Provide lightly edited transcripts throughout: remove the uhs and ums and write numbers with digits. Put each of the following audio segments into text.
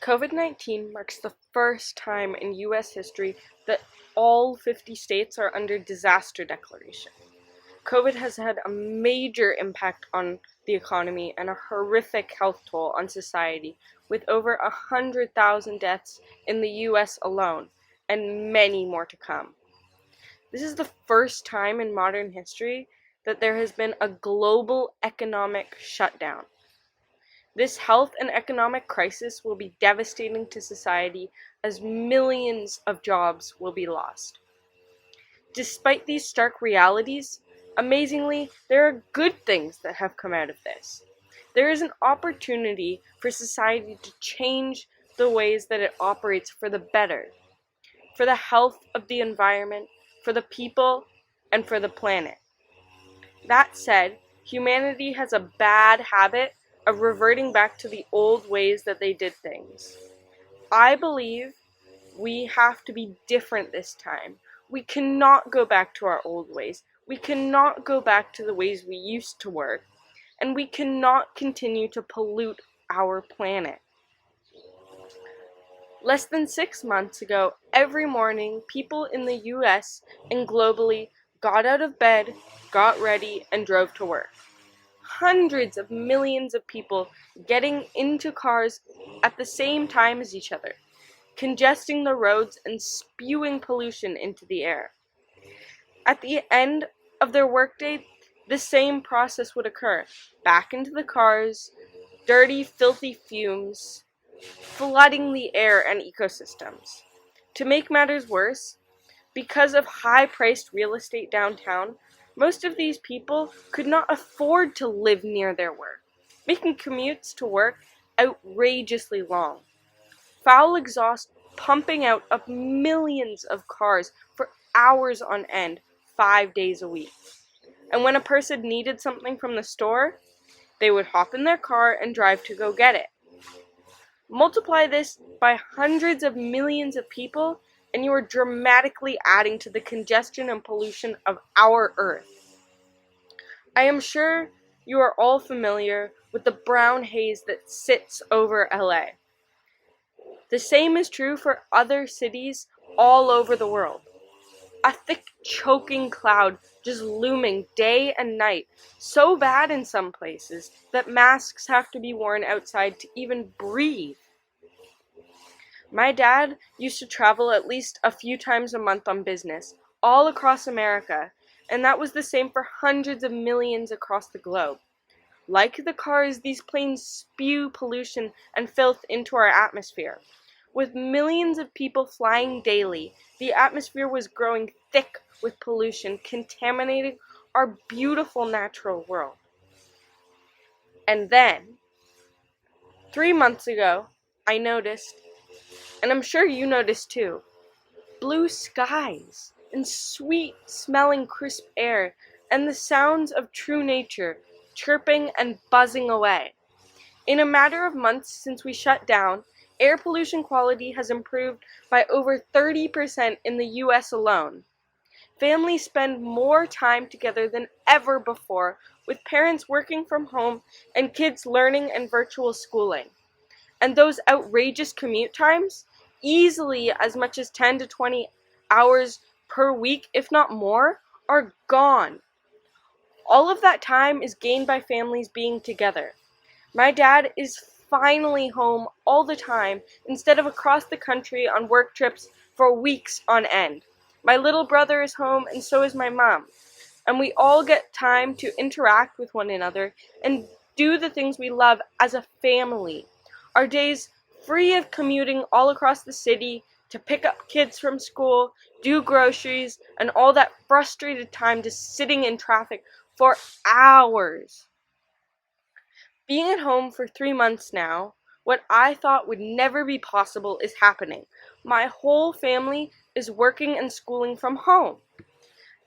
COVID-19 marks the first time in U.S. history that all 50 states are under disaster declaration. COVID has had a major impact on the economy and a horrific health toll on society, with over 100,000 deaths in the U.S. alone, and many more to come. This is the first time in modern history that there has been a global economic shutdown. This health and economic crisis will be devastating to society as millions of jobs will be lost. Despite these stark realities, amazingly, there are good things that have come out of this. There is an opportunity for society to change the ways that it operates for the better, for the health of the environment, for the people, and for the planet. That said, humanity has a bad habit of reverting back to the old ways that they did things. I believe we have to be different this time. We cannot go back to our old ways. We cannot go back to the ways we used to work. And we cannot continue to pollute our planet. Less than 6 months ago, every morning, people in the US and globally got out of bed, got ready, and drove to work. Hundreds of millions of people getting into cars at the same time as each other, congesting the roads and spewing pollution into the air. At the end of their workday, the same process would occur. Back into the cars, dirty, filthy fumes, flooding the air and ecosystems. To make matters worse, because of high-priced real estate downtown, most of these people could not afford to live near their work, making commutes to work outrageously long. Foul exhaust pumping out of millions of cars for hours on end, 5 days a week. And when a person needed something from the store, they would hop in their car and drive to go get it. Multiply this by hundreds of millions of people, and you are dramatically adding to the congestion and pollution of our Earth. I am sure you are all familiar with the brown haze that sits over LA. The same is true for other cities all over the world. A thick, choking cloud just looming day and night, so bad in some places that masks have to be worn outside to even breathe. My dad used to travel at least a few times a month on business, all across America, and that was the same for hundreds of millions across the globe. Like the cars, these planes spew pollution and filth into our atmosphere. With millions of people flying daily, the atmosphere was growing thick with pollution, contaminating our beautiful natural world. And then, 3 months ago, I noticed, and I'm sure you noticed too, blue skies and sweet smelling crisp air and the sounds of true nature chirping and buzzing away. In a matter of months since we shut down, air pollution quality has improved by over 30% in the US alone. Families spend more time together than ever before, with parents working from home and kids learning and virtual schooling. And those outrageous commute times, easily as much as 10 to 20 hours per week, if not more, are gone. All of that time is gained by families being together. My dad is finally home all the time instead of across the country on work trips for weeks on end. My little brother is home and so is my mom. And we all get time to interact with one another and do the things we love as a family. Our days free of commuting all across the city to pick up kids from school, do groceries, and all that frustrated time just sitting in traffic for hours. Being at home for 3 months now, what I thought would never be possible is happening. My whole family is working and schooling from home.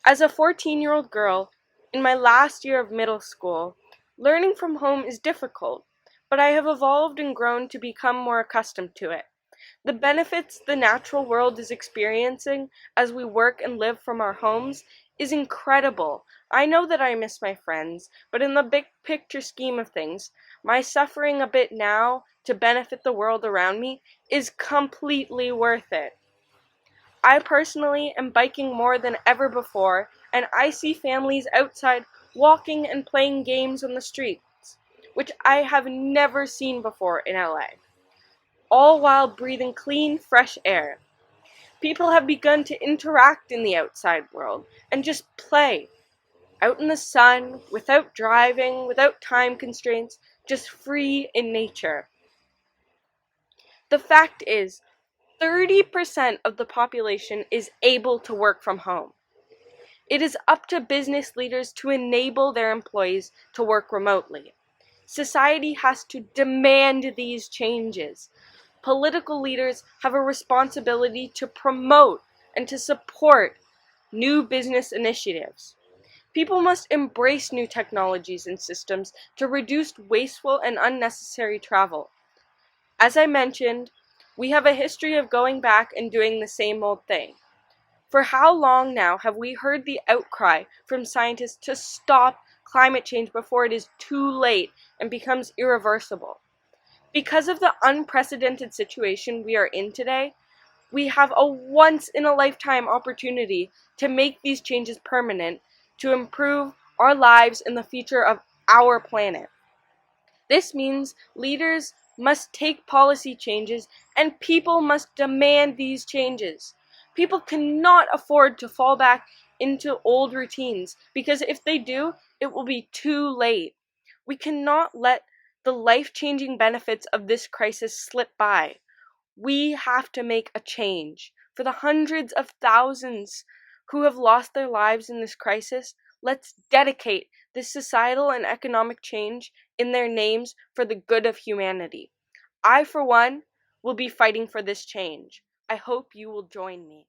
As a 14-year-old girl, in my last year of middle school, learning from home is difficult, but I have evolved and grown to become more accustomed to it. The benefits the natural world is experiencing as we work and live from our homes is incredible. I know that I miss my friends, but in the big picture scheme of things, my suffering a bit now to benefit the world around me is completely worth it. I personally am biking more than ever before, and I see families outside walking and playing games on the streets, which I have never seen before in LA, all while breathing clean, fresh air. People have begun to interact in the outside world and just play out in the sun, without driving, without time constraints, just free in nature. The fact is, 30% of the population is able to work from home. It is up to business leaders to enable their employees to work remotely. Society has to demand these changes. Political leaders have a responsibility to promote and to support new business initiatives. People must embrace new technologies and systems to reduce wasteful and unnecessary travel. As I mentioned, we have a history of going back and doing the same old thing. For how long now have we heard the outcry from scientists to stop climate change before it is too late and becomes irreversible? Because of the unprecedented situation we are in today, we have a once-in-a-lifetime opportunity to make these changes permanent, to improve our lives and the future of our planet. This means leaders must take policy changes and people must demand these changes. People cannot afford to fall back into old routines because if they do, it will be too late. We cannot let the life-changing benefits of this crisis slip by. We have to make a change. For the hundreds of thousands who have lost their lives in this crisis, let's dedicate this societal and economic change in their names for the good of humanity. I, for one, will be fighting for this change. I hope you will join me.